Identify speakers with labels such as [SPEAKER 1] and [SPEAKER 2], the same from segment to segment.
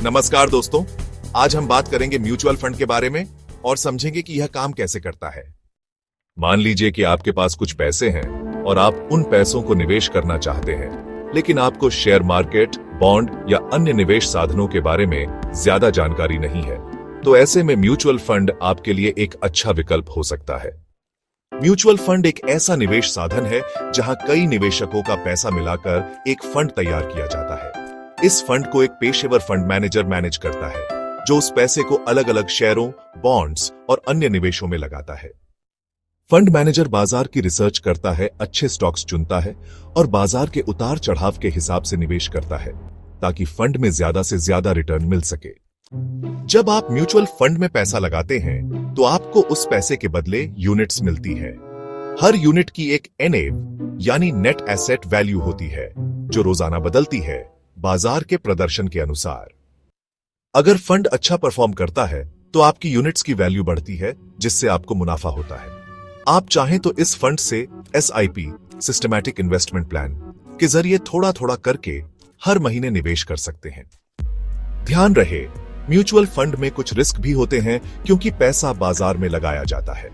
[SPEAKER 1] नमस्कार दोस्तों, आज हम बात करेंगे म्यूचुअल फंड के बारे में और समझेंगे कि यह काम कैसे करता है। मान लीजिए कि आपके पास कुछ पैसे हैं और आप उन पैसों को निवेश करना चाहते हैं, लेकिन आपको शेयर मार्केट, बॉन्ड या अन्य निवेश साधनों के बारे में ज्यादा जानकारी नहीं है। तो ऐसे में म्यूचुअल फंड आपके लिए एक अच्छा विकल्प हो सकता है। म्यूचुअल फंड एक ऐसा निवेश साधन है जहां कई निवेशकों का पैसा मिलाकर एक फंड तैयार किया जाता है। इस फंड को एक पेशेवर फंड मैनेजर मैनेज करता है, जो उस पैसे को अलग अलग शेयरों, बॉन्ड्स और अन्य निवेशों में लगाता है। फंड मैनेजर बाजार की रिसर्च करता है, अच्छे स्टॉक्स चुनता है और बाजार के उतार चढ़ाव के हिसाब से निवेश करता है, ताकि फंड में ज्यादा से ज्यादा रिटर्न मिल सके। जब आप म्यूचुअल फंड में पैसा लगाते हैं, तो आपको उस पैसे के बदले यूनिट्स मिलती है। हर यूनिट की एक NAV यानी नेट एसेट वैल्यू होती है, जो रोजाना बदलती है बाजार के प्रदर्शन के अनुसार। अगर फंड अच्छा परफॉर्म करता है, तो आपकी यूनिट्स की वैल्यू बढ़ती है, जिससे आपको मुनाफा होता है। आप चाहें तो इस फंड से SIP सिस्टमैटिक इन्वेस्टमेंट प्लान के जरिए थोड़ा थोड़ा करके हर महीने निवेश कर सकते हैं। ध्यान रहे, म्यूचुअल फंड में कुछ रिस्क भी होते हैं, क्योंकि पैसा बाजार में लगाया जाता है।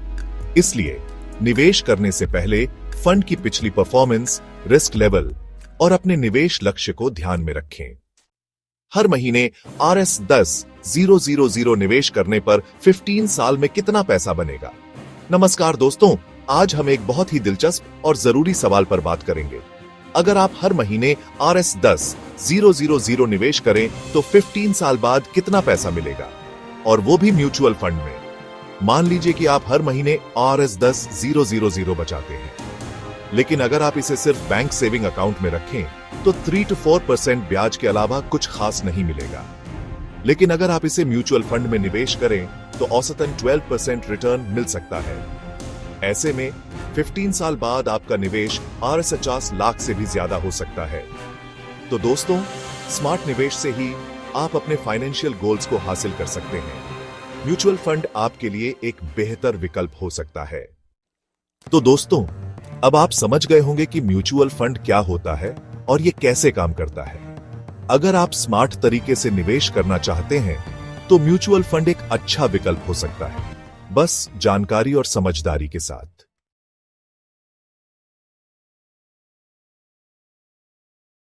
[SPEAKER 1] इसलिए निवेश करने से पहले फंड की पिछली परफॉर्मेंस, रिस्क लेवल और अपने निवेश लक्ष्य को ध्यान में रखें। हर महीने RS10,000 निवेश करने पर 15 साल में कितना पैसा बनेगा? नमस्कार दोस्तों, आज हम एक बहुत ही दिलचस्प और जरूरी सवाल पर बात करेंगे। अगर आप हर महीने RS10,000 निवेश करें, तो 15 साल बाद कितना पैसा मिलेगा, और वो भी म्यूचुअल फंड में? मान लीजिए कि आप हर महीने RS10,000 बचाते हैं, लेकिन अगर आप इसे सिर्फ बैंक सेविंग अकाउंट में रखें, तो 3 to 4% ब्याज के अलावा कुछ खास नहीं मिलेगा। लेकिन अगर आप इसे म्यूचुअल फंड में निवेश करें, तो औसतन 12% रिटर्न मिल सकता है। ऐसे में 15 साल बाद आपका निवेश RS50 लाख से भी ज्यादा हो सकता है। तो दोस्तों, स्मार्ट निवेश से ही आप अपने फाइनेंशियल गोल्स को हासिल कर सकते हैं। म्यूचुअल फंड आपके लिए एक बेहतर विकल्प हो सकता है। तो दोस्तों, अब आप समझ गए होंगे कि म्यूचुअल फंड क्या होता है और ये कैसे काम करता है। अगर आप स्मार्ट तरीके से निवेश करना चाहते हैं, तो म्यूचुअल फंड एक अच्छा विकल्प हो सकता है, बस जानकारी और समझदारी के साथ।